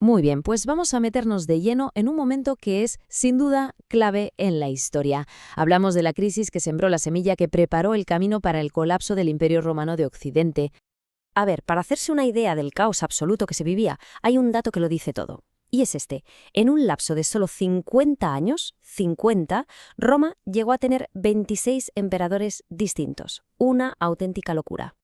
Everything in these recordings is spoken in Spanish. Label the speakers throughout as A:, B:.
A: Muy bien, pues vamos a meternos de lleno en un momento que es, sin duda, clave en la historia. Hablamos de la crisis que sembró la semilla que preparó el camino para el colapso del Imperio Romano de Occidente. A ver, para hacerse una idea del caos absoluto que se vivía, hay un dato que lo dice todo. Y es este. En un lapso de solo 50 años, 50, Roma llegó a tener 26 emperadores distintos. Una auténtica locura.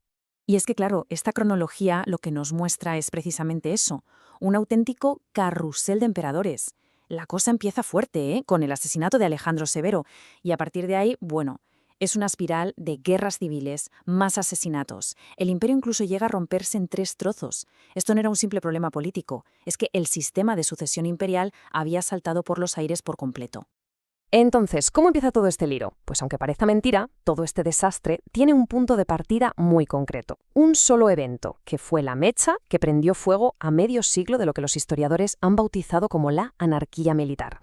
B: Y es que, claro, esta cronología lo que nos muestra es precisamente eso, un auténtico carrusel de emperadores. La cosa empieza fuerte, con el asesinato de Alejandro Severo, y a partir de ahí, bueno, es una espiral de guerras civiles, más asesinatos. El imperio incluso llega a romperse en 3 trozos. Esto no era un simple problema político, es que el sistema de sucesión imperial había saltado por los aires por completo.
C: Entonces, ¿cómo empieza todo este lío? Pues aunque parezca mentira, todo este desastre tiene un punto de partida muy concreto. Un solo evento, que fue la mecha que prendió fuego a medio siglo de lo que los historiadores han bautizado como la anarquía militar.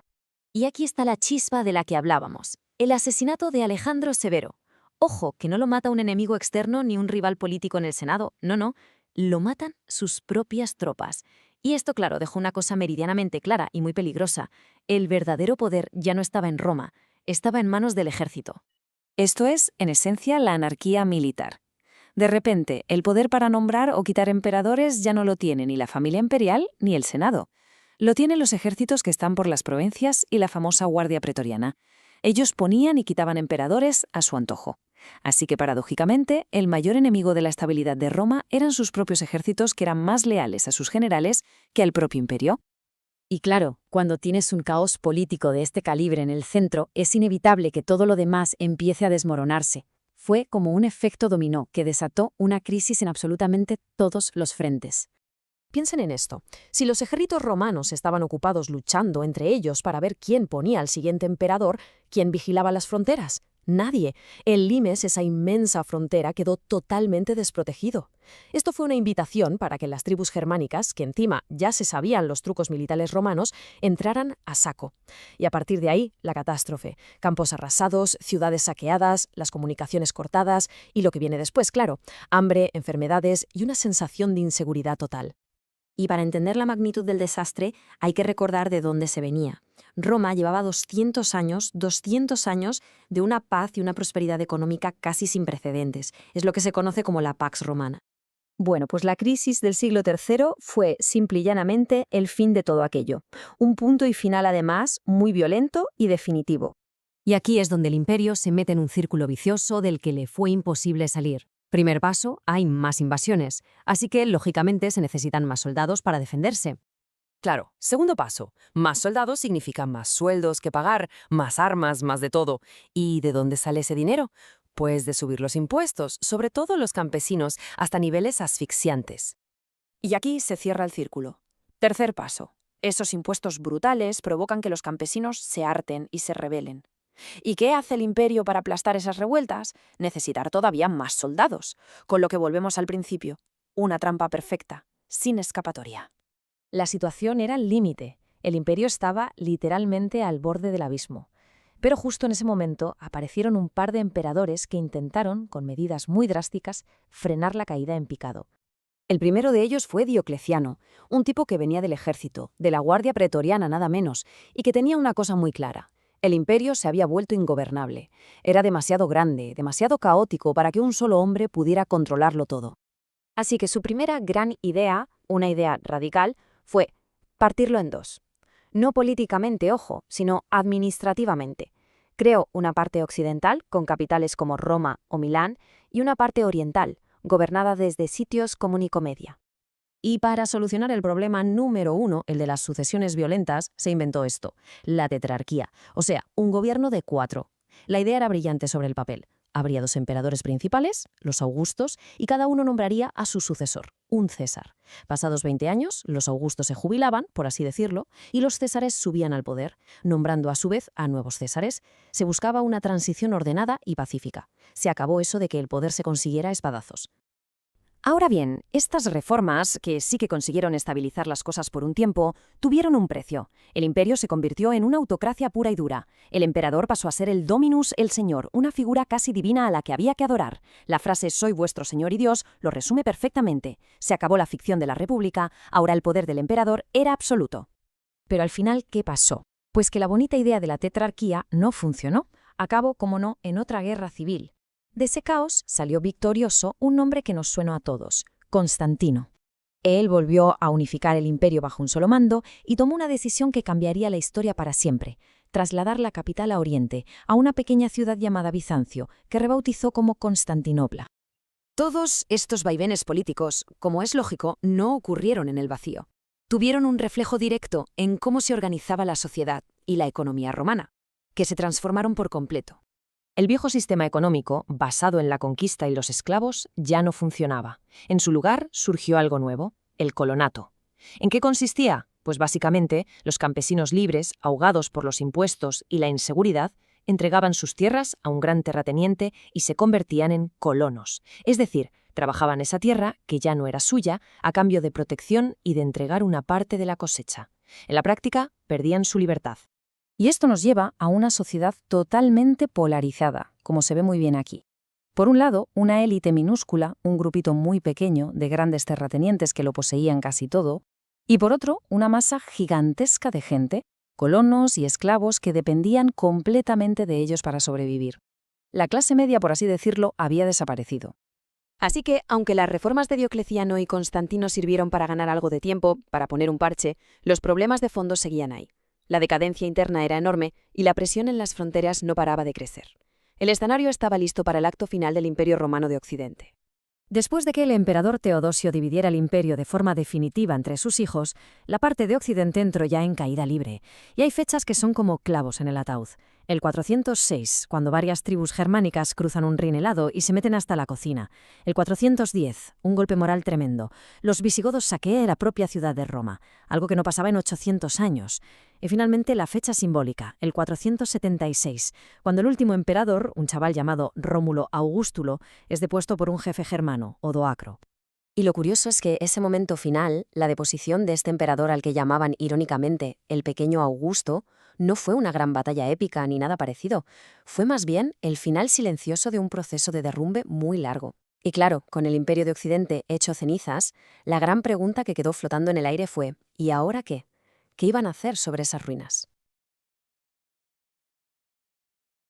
A: Y aquí está la chispa de la que hablábamos, el asesinato de Alejandro Severo. Ojo, que no lo mata un enemigo externo ni un rival político en el Senado, no, lo matan sus propias tropas. Y esto, claro, dejó una cosa meridianamente clara y muy peligrosa. El verdadero poder ya no estaba en Roma, estaba en manos del ejército.
B: Esto es, en esencia, la anarquía militar. De repente, el poder para nombrar o quitar emperadores ya no lo tiene ni la familia imperial ni el Senado. Lo tienen los ejércitos que están por las provincias y la famosa Guardia Pretoriana. Ellos ponían y quitaban emperadores a su antojo. Así que, paradójicamente, el mayor enemigo de la estabilidad de Roma eran sus propios ejércitos, que eran más leales a sus generales que al propio imperio.
A: Y claro, cuando tienes un caos político de este calibre en el centro, es inevitable que todo lo demás empiece a desmoronarse. Fue como un efecto dominó que desató una crisis en absolutamente todos los frentes.
C: Piensen en esto. Si los ejércitos romanos estaban ocupados luchando entre ellos para ver quién ponía al siguiente emperador, ¿quién vigilaba las fronteras? Nadie. El limes, esa inmensa frontera, quedó totalmente desprotegido. Esto fue una invitación para que las tribus germánicas, que encima ya se sabían los trucos militares romanos, entraran a saco. Y a partir de ahí, la catástrofe. Campos arrasados, ciudades saqueadas, las comunicaciones cortadas y lo que viene después, claro, hambre, enfermedades y una sensación de inseguridad total.
A: Y para entender la magnitud del desastre, hay que recordar de dónde se venía. Roma llevaba 200 años de una paz y una prosperidad económica casi sin precedentes. Es lo que se conoce como la Pax Romana. Bueno, pues la crisis del siglo III fue simple y llanamente el fin de todo aquello. Un punto y final, además, muy violento y definitivo. Y aquí es donde el imperio se mete en un círculo vicioso del que le fue imposible salir. Primer paso, hay más invasiones, así que, lógicamente, se necesitan más soldados para defenderse.
C: Claro, segundo paso, más soldados significa más sueldos que pagar, más armas, más de todo. ¿Y de dónde sale ese dinero? Pues de subir los impuestos, sobre todo los campesinos, hasta niveles asfixiantes.
B: Y aquí se cierra el círculo. Tercer paso. Esos impuestos brutales provocan que los campesinos se harten y se rebelen. ¿Y qué hace el imperio para aplastar esas revueltas? Necesitar todavía más soldados, con lo que volvemos al principio. Una trampa perfecta, sin escapatoria.
C: La situación era al límite. El imperio estaba literalmente al borde del abismo. Pero justo en ese momento aparecieron un par de emperadores que intentaron, con medidas muy drásticas, frenar la caída en picado.
A: El primero de ellos fue Diocleciano, un tipo que venía del ejército, de la Guardia Pretoriana nada menos, y que tenía una cosa muy clara. El imperio se había vuelto ingobernable. Era demasiado grande, demasiado caótico para que un solo hombre pudiera controlarlo todo. Así que su primera gran idea, una idea radical, fue partirlo en dos. No políticamente, ojo, sino administrativamente. Creó una parte occidental, con capitales como Roma o Milán, y una parte oriental, gobernada desde sitios como Nicomedia. Y para solucionar el problema número 1, el de las sucesiones violentas, se inventó esto, la tetrarquía, o sea, un gobierno de 4. La idea era brillante sobre el papel. Habría 2 emperadores principales, los Augustos, y cada uno nombraría a su sucesor, un César. Pasados 20 años, los Augustos se jubilaban, por así decirlo, y los Césares subían al poder, nombrando a su vez a nuevos Césares. Se buscaba una transición ordenada y pacífica. Se acabó eso de que el poder se consiguiera a espadazos.
B: Ahora bien, estas reformas, que sí que consiguieron estabilizar las cosas por un tiempo, tuvieron un precio. El imperio se convirtió en una autocracia pura y dura. El emperador pasó a ser el dominus, el señor, una figura casi divina a la que había que adorar. La frase «soy vuestro señor y Dios» lo resume perfectamente. Se acabó la ficción de la república, ahora el poder del emperador era absoluto.
C: Pero al final, ¿qué pasó? Pues que la bonita idea de la tetrarquía no funcionó. Acabó, como no, en otra guerra civil. De ese caos salió victorioso un nombre que nos suena a todos, Constantino. Él volvió a unificar el imperio bajo un solo mando y tomó una decisión que cambiaría la historia para siempre: trasladar la capital a Oriente, a una pequeña ciudad llamada Bizancio, que rebautizó como Constantinopla.
A: Todos estos vaivenes políticos, como es lógico, no ocurrieron en el vacío. Tuvieron un reflejo directo en cómo se organizaba la sociedad y la economía romana, que se transformaron por completo.
B: El viejo sistema económico, basado en la conquista y los esclavos, ya no funcionaba. En su lugar surgió algo nuevo, el colonato. ¿En qué consistía? Pues básicamente, los campesinos libres, ahogados por los impuestos y la inseguridad, entregaban sus tierras a un gran terrateniente y se convertían en colonos. Es decir, trabajaban esa tierra, que ya no era suya, a cambio de protección y de entregar una parte de la cosecha. En la práctica, perdían su libertad. Y esto nos lleva a una sociedad totalmente polarizada, como se ve muy bien aquí. Por un lado, una élite minúscula, un grupito muy pequeño de grandes terratenientes que lo poseían casi todo, y por otro, una masa gigantesca de gente, colonos y esclavos que dependían completamente de ellos para sobrevivir. La clase media, por así decirlo, había desaparecido.
A: Así que, aunque las reformas de Diocleciano y Constantino sirvieron para ganar algo de tiempo, para poner un parche, los problemas de fondo seguían ahí. La decadencia interna era enorme y la presión en las fronteras no paraba de crecer. El escenario estaba listo para el acto final del Imperio Romano de Occidente.
C: Después de que el emperador Teodosio dividiera el imperio de forma definitiva entre sus hijos, la parte de Occidente entró ya en caída libre, y hay fechas que son como clavos en el ataúd. El 406, cuando varias tribus germánicas cruzan un Rin helado y se meten hasta la cocina. El 410, un golpe moral tremendo. Los visigodos saquean la propia ciudad de Roma, algo que no pasaba en 800 años. Y finalmente la fecha simbólica, el 476, cuando el último emperador, un chaval llamado Rómulo Augustulo, es depuesto por un jefe germano, Odoacro.
A: Y lo curioso es que ese momento final, la deposición de este emperador al que llamaban irónicamente el pequeño Augusto, no fue una gran batalla épica ni nada parecido. Fue más bien el final silencioso de un proceso de derrumbe muy largo. Y claro, con el Imperio de Occidente hecho cenizas, la gran pregunta que quedó flotando en el aire fue: ¿y ahora qué? ¿Qué iban a hacer sobre esas ruinas?